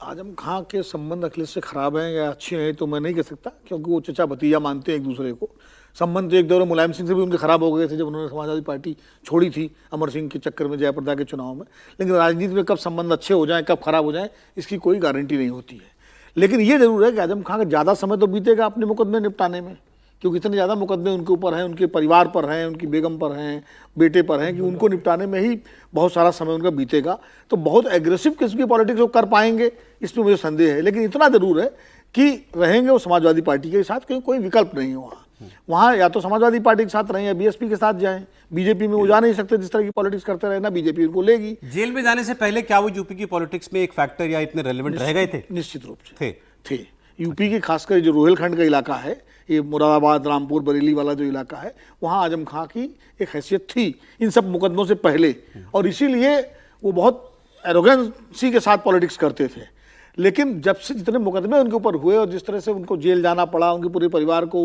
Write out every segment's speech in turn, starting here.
आजम खां के संबंध अखिलेश से खराब हैं या अच्छे हैं तो मैं नहीं कह सकता, क्योंकि वो चचा भतीजा मानते हैं एक दूसरे को। संबंध तो एक दौर मुलायम सिंह से भी उनके खराब हो गए थे जब उन्होंने समाजवादी पार्टी छोड़ी थी अमर सिंह के चक्कर में जयप्रदा के चुनाव में। लेकिन राजनीति में कब संबंध अच्छे हो जाएं कब खराब हो जाएं इसकी कोई गारंटी नहीं होती है। लेकिन ये जरूर है कि आजम खां का ज़्यादा समय तो बीतेगा अपने मुकदमे निपटाने में, क्योंकि इतने ज़्यादा मुकदमे उनके ऊपर हैं, उनके परिवार पर हैं, उनकी बेगम पर हैं, बेटे पर हैं, कि उनको निपटाने में ही बहुत सारा समय उनका बीतेगा। तो बहुत एग्रेसिव किस्म की पॉलिटिक्स वो कर पाएंगे इसमें मुझे संदेह है। लेकिन इतना ज़रूर है कि रहेंगे वो समाजवादी पार्टी के साथ, क्योंकि कोई विकल्प नहीं है वहाँ या तो समाजवादी पार्टी के साथ रहें या बीएसपी के साथ जाएं। बीजेपी में वो जा नहीं सकते, जिस तरह की पॉलिटिक्स करते रहे ना बीजेपी उनको लेगी। जेल में जाने से पहले क्या वो यूपी की पॉलिटिक्स में एक फैक्टर या इतने रेलेवेंट रह गए थे? निश्चित रूप से थे। यूपी के खासकर जो रोहिलखंड का इलाका है, ये मुरादाबाद रामपुर बरेली वाला जो इलाका है, वहाँ आजम खां की एक हैसियत थी इन सब मुकदमों से पहले, और इसीलिए वो बहुत एरोगेंसी के साथ पॉलिटिक्स करते थे। लेकिन जब से जितने मुकदमे उनके ऊपर हुए और जिस तरह से उनको जेल जाना पड़ा, उनके पूरे परिवार को,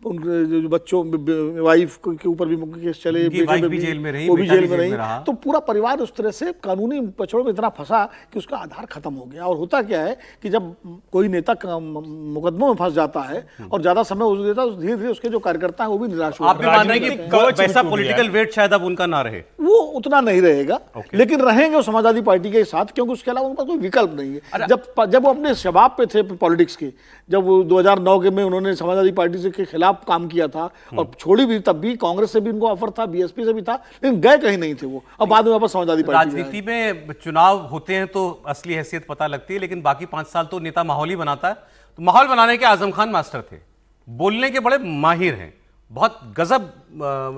उनके जो बच्चों वाइफ के ऊपर भी केस चले, बेटे भी जेल में रही, वो भी जेल में रही, तो पूरा परिवार उस तरह से कानूनी पचड़ों में इतना फंसा कि उसका आधार खत्म हो गया। और होता क्या है कि जब कोई नेता मुकदमों में फंस जाता है और ज्यादा समय उस देता है, धीरे धीरे उसके जो कार्यकर्ता है वो भी निराश हो जाते हैं। आप मान रहे हैं कि वैसा पॉलिटिकल वेट शायद अब उनका ना रहे, वो उतना नहीं रहेगा, लेकिन रहेंगे वो समाजवादी पार्टी के साथ, क्योंकि उसके अलावा उनका कोई विकल्प नहीं है। जब वो अपने शबाब पे थे पॉलिटिक्स के, जब वो 2009 के में उन्होंने समाजवादी पार्टी से के खिलाफ काम किया था और छोड़ी भी, तब भी कांग्रेस से भी उनको ऑफर था, बीएसपी से भी था, लेकिन गए कहीं नहीं थे वो। अब बाद में वापस समाजवादी पार्टी। राजनीति में चुनाव होते हैं तो असली हैसियत पता लगती है, लेकिन बाकी 5 साल तो नेता माहौल ही बनाता है। तो माहौल बनाने के आजम खान मास्टर थे, बोलने के बड़े माहिर हैं, बहुत गजब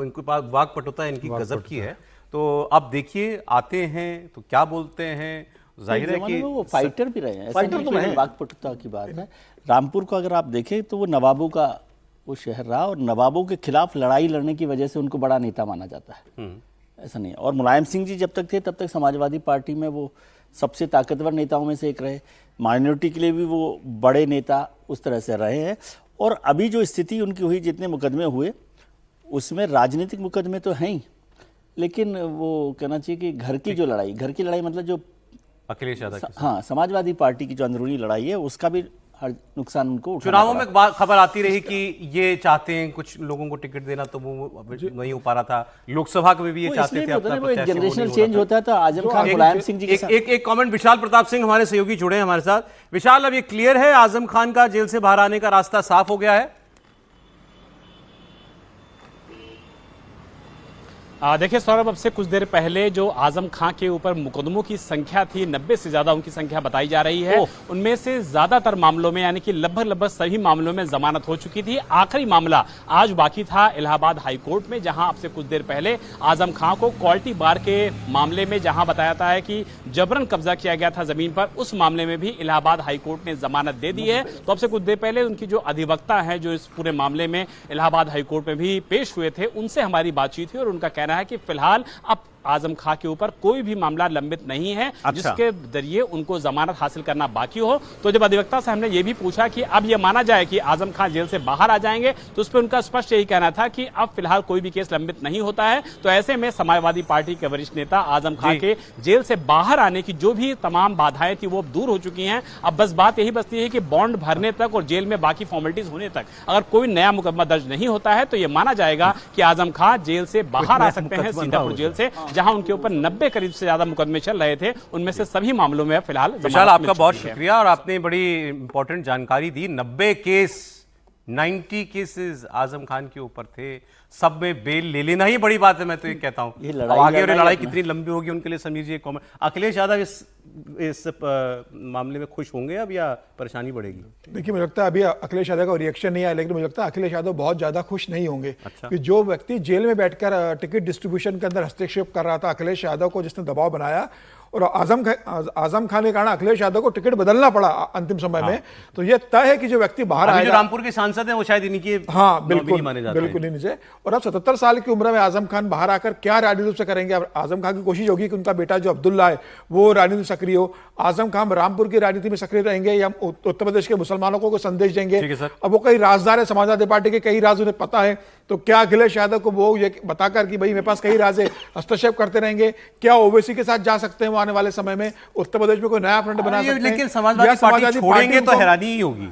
इनके पास वाक्पटुता इनकी गजब की है। तो अब देखिए आते हैं तो क्या बोलते हैं, जाहिर है कि वो फाइटर भी रहे हैं, फाइटर तो रहे। वाकपटुता की बात है। रामपुर को अगर आप देखें तो वो नवाबों का वो शहर रहा, और नवाबों के खिलाफ लड़ाई लड़ने की वजह से उनको बड़ा नेता माना जाता है, ऐसा नहीं। और मुलायम सिंह जी जब तक थे तब तक समाजवादी पार्टी में वो सबसे ताकतवर नेताओं में से एक रहे, माइनॉरिटी के लिए भी वो बड़े नेता उस तरह से रहे हैं। और अभी जो स्थिति उनकी हुई, जितने मुकदमे हुए उसमें राजनीतिक मुकदमे तो हैं ही, लेकिन वो कहना चाहिए कि घर की लड़ाई मतलब जो अखिलेश यादव, हाँ, समाजवादी पार्टी की जो अंदरूनी लड़ाई है उसका भी हर नुकसान उनको चुनावों में खबर आती रही कि ये चाहते हैं कुछ लोगों को टिकट देना, तो वो नहीं हो पा रहा था। लोकसभा में भी ये चाहते थे अपना प्रत्याशी, जनरेशनल चेंज होता था। आजम खान मुलायम सिंह जी एक कमेंट, विशाल प्रताप सिंह हमारे सहयोगी जुड़े हैं हमारे साथ। विशाल, अब ये क्लियर है आजम खान का जेल से बाहर आने का रास्ता साफ हो गया है? देखिए सौरभ, अब से कुछ देर पहले जो आजम खां के ऊपर मुकदमों की संख्या थी, 90 से ज्यादा उनकी संख्या बताई जा रही है। उनमें से ज्यादातर मामलों में, यानी कि लगभग सभी मामलों में जमानत हो चुकी थी। आखिरी मामला आज बाकी था इलाहाबाद हाई कोर्ट में, जहां अब से कुछ देर पहले आजम खां को क्वालिटी बार के मामले में, जहां बताया था कि जबरन कब्जा किया गया था जमीन पर, उस मामले में भी इलाहाबाद हाई कोर्ट ने जमानत दे दी है। तो अब से कुछ देर पहले उनकी जो अधिवक्ता है, जो इस पूरे मामले में इलाहाबाद हाई कोर्ट में भी पेश हुए थे, उनसे हमारी बातचीत हुई और उनका कहना है कि फिलहाल अब आजम खां के ऊपर कोई भी मामला लंबित नहीं है, जिसके जरिए उनको जमानत हासिल करना बाकी हो। तो जब अधिवक्ता से हमने ये भी पूछा कि अब ये माना जाए कि आजम खान जेल से बाहर आ जाएंगे, तो उस पर उनका स्पष्ट यही कहना था कि अब फिलहाल कोई भी केस लंबित नहीं होता है। तो ऐसे में समाजवादी पार्टी के वरिष्ठ नेता आजम खान के जेल से बाहर आने की जो भी तमाम बाधाएं थी वो दूर हो चुकी हैं। अब बस बात यही बचती है कि बॉन्ड भरने तक और जेल में बाकी फॉर्मेलिटीज होने तक अगर कोई नया मुकदमा दर्ज नहीं होता है, तो ये माना जाएगा कि आजम खान जेल से बाहर आ सकते हैं, सीतापुर जेल से, जहां उनके ऊपर 90 करीब से ज्यादा मुकदमे चल रहे थे। उनमें से सभी मामलों में फिलहाल विशाल, आपका बहुत शुक्रिया और आपने बड़ी इंपॉर्टेंट जानकारी दी। 90 केसेस आजम खान के ऊपर थे, सब में बेल ले लेना ही बड़ी बात है। मैं तो ये कहता हूँ आगे लड़ाई कितनी लंबी होगी उनके लिए। समीर जी, एक कमेंट, अखिलेश यादव इस मामले में खुश होंगे अब या परेशानी बढ़ेगी? देखिए, मुझे लगता है अभी अखिलेश यादव का रिएक्शन नहीं आया, लेकिन मुझे लगता है अखिलेश यादव बहुत ज्यादा खुश नहीं होंगे। अच्छा। कि जो व्यक्ति जेल में बैठकर टिकट डिस्ट्रीब्यूशन के अंदर हस्तक्षेप कर रहा था, अखिलेश यादव को जिसने दबाव बनाया, और आजम खान के कारण अखिलेश यादव को टिकट बदलना पड़ा अंतिम समय में, तो यह तय है कि जो व्यक्ति बाहर आएगा, जो रामपुर के सांसद हैं वो शायद इनकी बिल्कुल माने जाते हैं। बिल्कुल नीचे। और अब 77 साल की उम्र में आजम खान बाहर आकर क्या राजनीति रूप से करेंगे? आजम खान की कोशिश होगी कि उनका बेटा जो अब्दुल्ला है वो राजनीति में सक्रिय हो। आजम खान रामपुर की राजनीति में सक्रिय रहेंगे या उत्तर प्रदेश के मुसलमानों को संदेश देंगे? अब वो कई राजदार है समाजवादी पार्टी के, कई राज उन्हें पता है तो क्या अखिलेश यादव को वो ये बताकर कि भाई मेरे पास कई राज है, हस्तक्षेप करते रहेंगे? क्या ओवैसी के साथ जा सकते हैं वो आने वाले समय में? उत्तर प्रदेश में कोई नया फ्रंट बना सकते हैं? लेकिन समाजवादी पार्टी छोड़ेंगे तो हैरानी ही होगी।